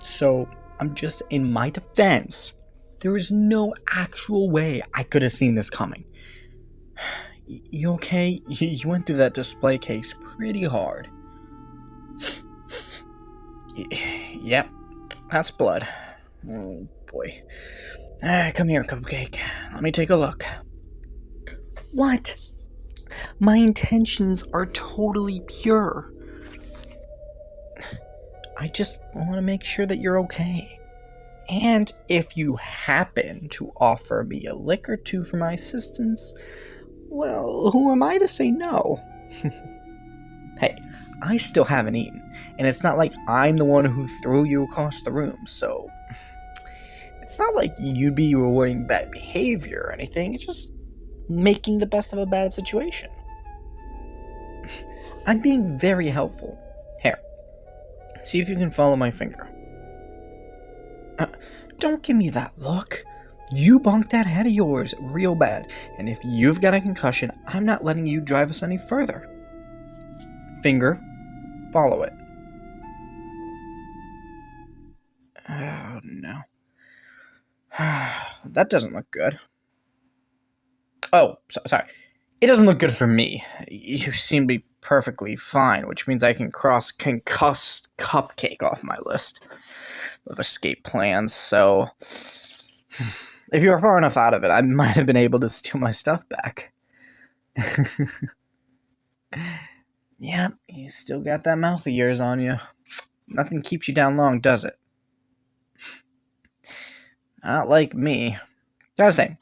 So, I'm just in my defense. There is no actual way I could have seen this coming. You okay? You went through that display case pretty hard. Yep, that's blood. Oh boy. Come here, Cupcake. Let me take a look. What? My intentions are totally pure. I just want to make sure that you're okay. And if you happen to offer me a lick or two for my assistance, well, who am I to say no? Hey, I still haven't eaten, and it's not like I'm the one who threw you across the room, so it's not like you'd be rewarding bad behavior or anything. It's just making the best of a bad situation. I'm being very helpful. Here, see if you can follow my finger. Don't give me that look. You bonked that head of yours real bad, and if you've got a concussion, I'm not letting you drive us any further. Finger, follow it. Oh no. That doesn't look good. Oh, sorry. It doesn't look good for me. You seem to be perfectly fine, which means I can cross concussed Cupcake off my list of escape plans, so if you were far enough out of it, I might have been able to steal my stuff back. Yeah, you still got that mouth of yours on you. Nothing keeps you down long, does it? Not like me. Gotta say,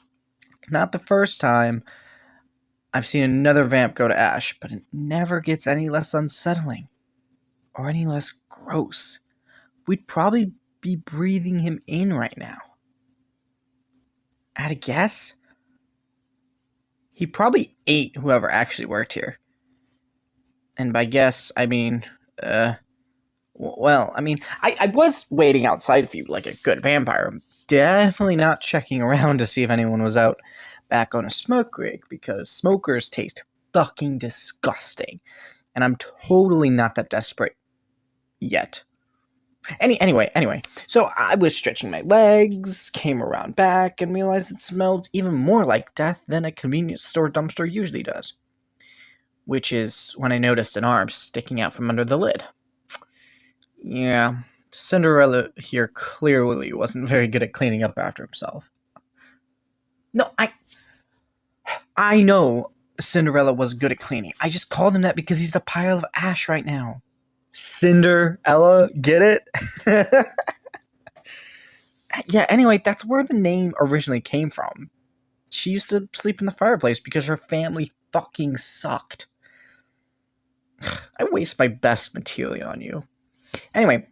not the first time I've seen another vamp go to ash, but it never gets any less unsettling or any less gross. We'd probably be breathing him in right now. At a guess? He probably ate whoever actually worked here. And by guess, I mean, I was waiting outside for you like a good vampire. I'm definitely not checking around to see if anyone was out back on a smoke rig, because smokers taste fucking disgusting. And I'm totally not that desperate yet. Anyway, so I was stretching my legs, came around back, and realized it smelled even more like death than a convenience store dumpster usually does. Which is when I noticed an arm sticking out from under the lid. Yeah, Cinderella here clearly wasn't very good at cleaning up after himself. No, I know Cinderella was good at cleaning. I just called him that because he's a pile of ash right now. Cinderella, get it? Yeah, anyway, that's where the name originally came from. She used to sleep in the fireplace because her family fucking sucked. I waste my best material on you. Anyway,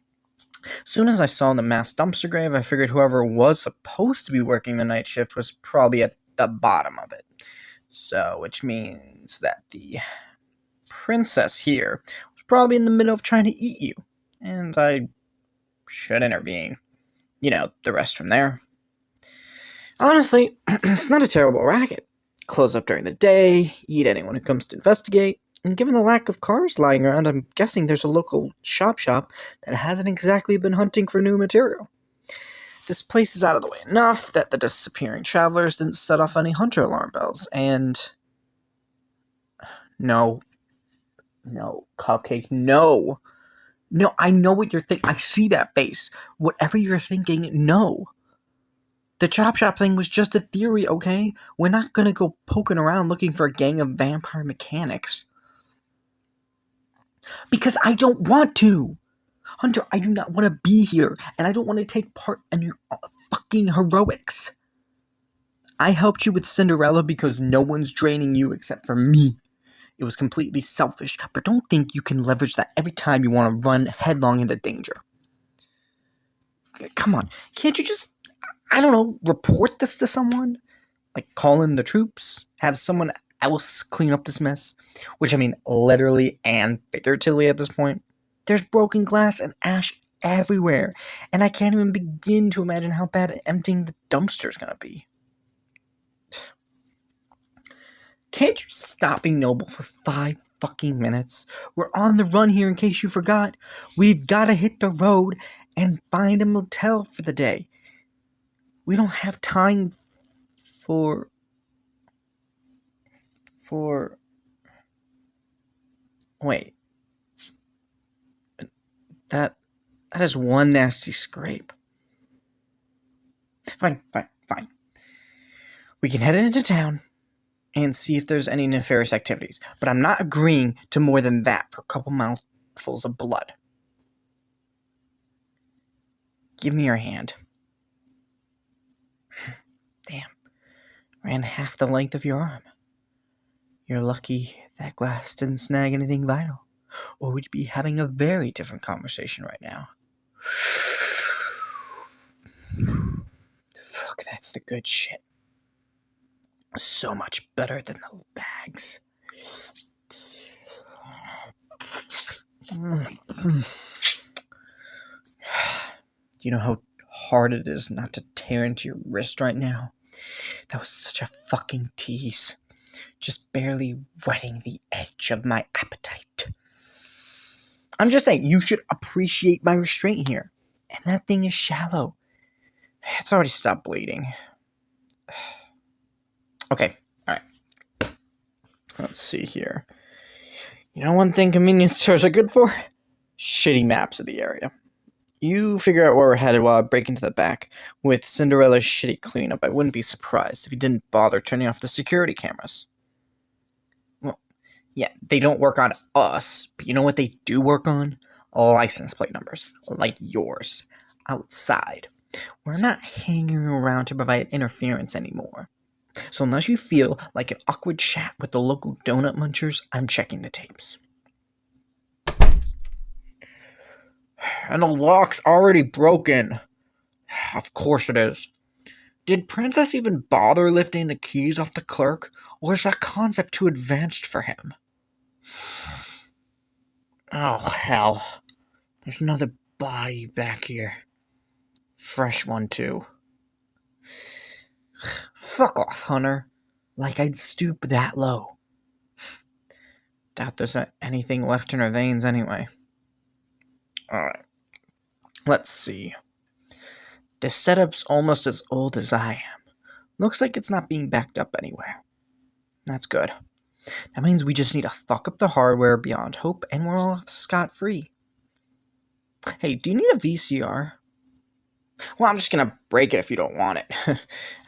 soon as I saw the mass dumpster grave, I figured whoever was supposed to be working the night shift was probably at the bottom of it. So, which means that the princess here was probably in the middle of trying to eat you. And I should intervene. You know, the rest from there. Honestly, it's not a terrible racket. Close up during the day, eat anyone who comes to investigate. And given the lack of cars lying around, I'm guessing there's a local shop that hasn't exactly been hunting for new material. This place is out of the way enough that the disappearing travelers didn't set off any hunter alarm bells, and... No, Cupcake, no. No, I know what you're thinking. I see that face. Whatever you're thinking, no. The chop shop thing was just a theory, okay? We're not gonna go poking around looking for a gang of vampire mechanics. Because I don't want to. Hunter, I do not want to be here, and I don't want to take part in your fucking heroics. I helped you with Cinderella because no one's draining you except for me. It was completely selfish, but don't think you can leverage that every time you want to run headlong into danger. Come on, can't you just, I don't know, report this to someone? Like call in the troops, have someone else clean up this mess? Which I mean literally and figuratively at this point. There's broken glass and ash everywhere, and I can't even begin to imagine how bad emptying the dumpster is gonna be. Can't you stop being noble for 5 fucking minutes? We're on the run here in case you forgot. We've gotta hit the road, and find a motel for the day. We don't have time for... Wait. That is one nasty scrape. Fine. We can head into town and see if there's any nefarious activities, but I'm not agreeing to more than that for a couple mouthfuls of blood. Give me your hand. Damn. Ran half the length of your arm. You're lucky that glass didn't snag anything vital, or we'd be having a very different conversation right now. Fuck, that's the good shit. So much better than the bags. Do you know how hard it is not to tear into your wrist right now? That was such a fucking tease. Just barely wetting the edge of my appetite. I'm just saying, you should appreciate my restraint here. And that thing is shallow. It's already stopped bleeding. Okay, alright. Let's see here. You know one thing convenience stores are good for? Shitty maps of the area. You figure out where we're headed while I break into the back. With Cinderella's shitty cleanup, I wouldn't be surprised if you didn't bother turning off the security cameras. Well, yeah, they don't work on us, but you know what they do work on? License plate numbers, like yours, outside. We're not hanging around to provide interference anymore. So unless you feel like an awkward chat with the local donut munchers, I'm checking the tapes. And the lock's already broken. Of course it is. Did Princess even bother lifting the keys off the clerk, or is that concept too advanced for him? Oh, hell. There's another body back here. Fresh one, too. Fuck off, Hunter. Like I'd stoop that low. Doubt there's anything left in her veins anyway. Alright. Let's see. This setup's almost as old as I am. Looks like it's not being backed up anywhere. That's good. That means we just need to fuck up the hardware beyond hope and we're all scot-free. Hey, do you need a VCR? Well, I'm just gonna break it if you don't want it. And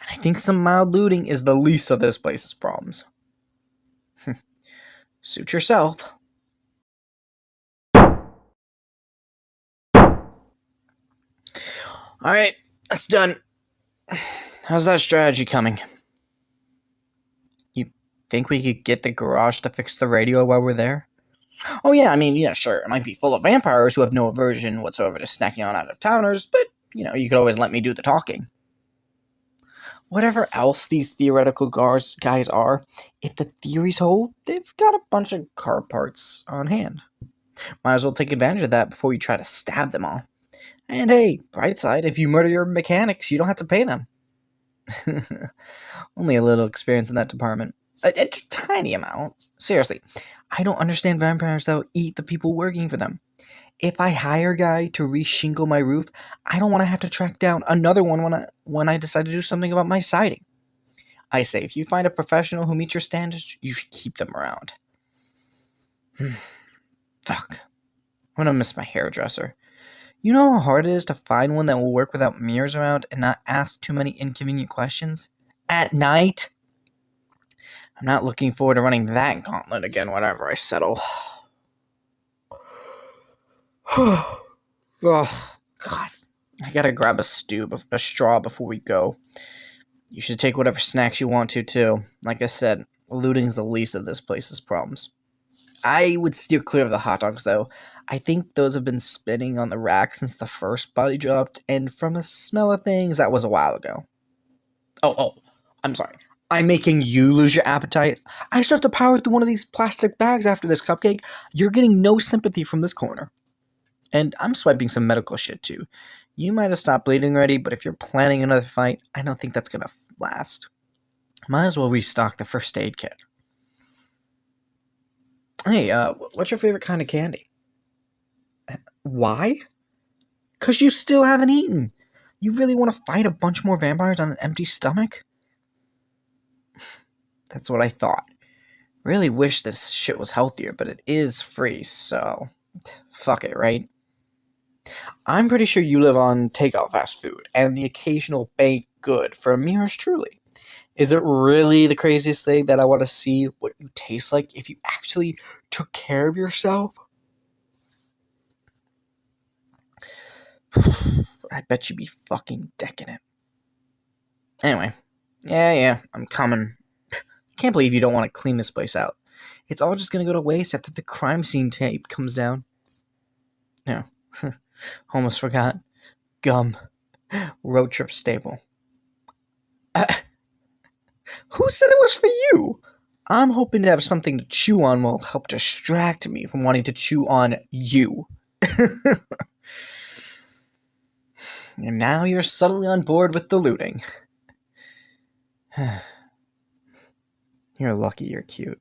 I think some mild looting is the least of this place's problems. Suit yourself. Alright, that's done. How's that strategy coming? You think we could get the garage to fix the radio while we're there? Oh yeah, I mean, yeah, sure. It might be full of vampires who have no aversion whatsoever to snacking on out-of-towners, but, you know, you could always let me do the talking. Whatever else these theoretical guys are, if the theories hold, they've got a bunch of car parts on hand. Might as well take advantage of that before you try to stab them all. And hey, bright side, if you murder your mechanics, you don't have to pay them. Only a little experience in that department. A tiny amount. Seriously, I don't understand vampires that eat the people working for them. If I hire a guy to re-shingle my roof, I don't want to have to track down another one when I decide to do something about my siding. I say, if you find a professional who meets your standards, you should keep them around. Fuck. I'm gonna miss my hairdresser. You know how hard it is to find one that will work without mirrors around and not ask too many inconvenient questions? At night? I'm not looking forward to running that gauntlet again whenever I settle. Oh, God. I gotta grab a straw before we go. You should take whatever snacks you want to, too. Like I said, looting's the least of this place's problems. I would steer clear of the hot dogs, though. I think those have been spinning on the rack since the first body dropped, and from the smell of things, that was a while ago. Oh, I'm sorry. I'm making you lose your appetite? I still have to power through one of these plastic bags after this cupcake. You're getting no sympathy from this corner. And I'm swiping some medical shit, too. You might have stopped bleeding already, but if you're planning another fight, I don't think that's gonna last. Might as well restock the first aid kit. Hey, what's your favorite kind of candy? Why? 'Cause you still haven't eaten. You really want to fight a bunch more vampires on an empty stomach? That's what I thought. Really wish this shit was healthier, but it is free, so fuck it, right? I'm pretty sure you live on takeout fast food and the occasional baked good from yours truly. Is it really the craziest thing that I want to see what you taste like if you actually took care of yourself? I bet you'd be fucking decadent. Anyway, yeah, I'm coming. Can't believe you don't want to clean this place out. It's all just gonna go to waste after the crime scene tape comes down. No, almost forgot. Gum. Road trip staple. Who said it was for you? I'm hoping to have something to chew on will help distract me from wanting to chew on you. And now you're subtly on board with the looting. You're lucky you're cute.